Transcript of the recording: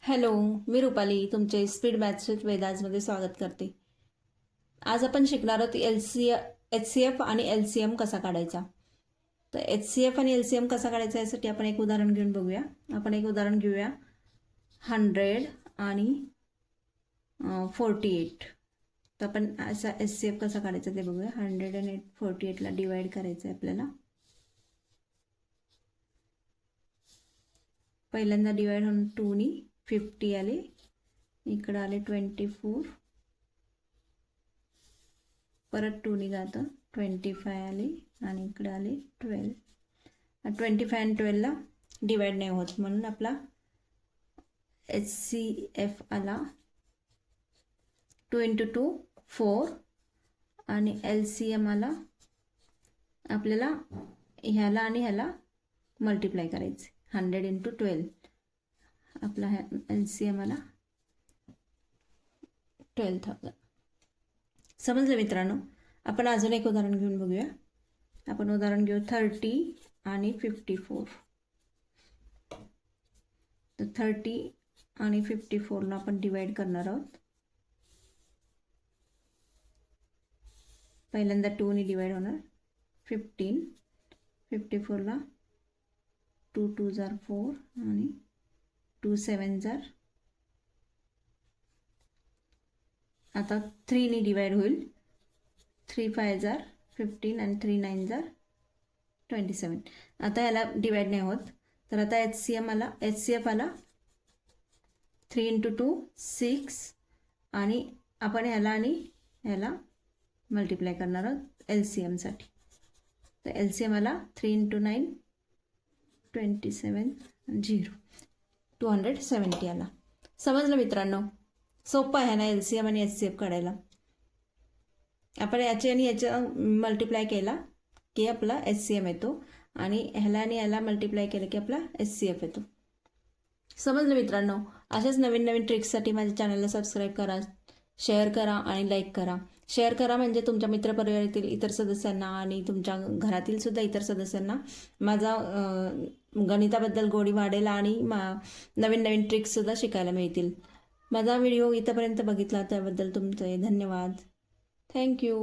Hello, मी रुपाली तुमचे speed maths with वेदाजमध्ये स्वागत करते. आज आपण शिकणार आहोत HCF आणि LCM कसा काढायचा. तर HCF आणि LCM कसा काढायचा यासाठी आपण एक उदाहरण घेऊन बघूया. आपण एक उदाहरण घेऊया 100 आणि 48. तर आपण असा HCF कसा काढायचा ते बघूया. 100 आणि 48ला डिवाइड करायचं आहे आपल्याला. पहिल्यांदा डिवाइड होऊन 2नी 50 आले, इकडं आले 24, परत 2नी जातं 25 आले आणि इकडं आले 12. 25 आणि 12ला डिवाइड नाही होत म्हणून आपला HCF आला 2 × 2 4 आणि LCM आला आपल्याला ह्याला आणि ह्याला मल्टिप्लाय करायचे 100 × 12. आपला LCM आला 12,000. समजलं मित्रांनो. आपण अजून एक उदाहरण घेऊन बघूया. आपण उदाहरण घेऊ 30 आणि 54. तर 30 आणि 54ला आपण डिवाइड करणार आहोत. पहिल्यांदा 2नी डिवाइड होणार 15, 54ला 2 2 जार 4 आणि 2 7 जार. आता 3नी डिवाइड होईल 3 5 जार 15 आणि 3 9 जार 27. आता याला डिवाइड नाही होत तर आता HCF आला 3 × 2 6 आणि आपण ह्याला आणि ह्याला मल्टिप्लाय करणार आहोत LCM साठी. तर LCM आला 3 × 9 27 0 270 आला. समजलं मित्रांनो. सोपं आहे ना LCM आणि HCF काढायला. आपण याचे आणि याच्या मल्टिप्लाय केला की आपला HCM येतो आणि ह्याला आणि याला मल्टिप्लाय केलं की आपला HCF येतो. समजलं मित्रांनो. अशाच नवीन नवीन ट्रिक्ससाठी माझ्या चॅनलला सबस्क्राईब करा, शेअर करा आणि लाईक करा. शेअर करा म्हणजे तुमच्या मित्रपरिवारातील इतर सदस्यांना आणि तुमच्या घरातील सुद्धा इतर सदस्यांना माझा गणिताबद्दल गोडी वाढेल आणि नवीन नवीन ट्रिक्ससुद्धा शिकायला मिळतील. माझा व्हिडिओ इथंपर्यंत बघितला त्याबद्दल तुमचे धन्यवाद. थँक्यू.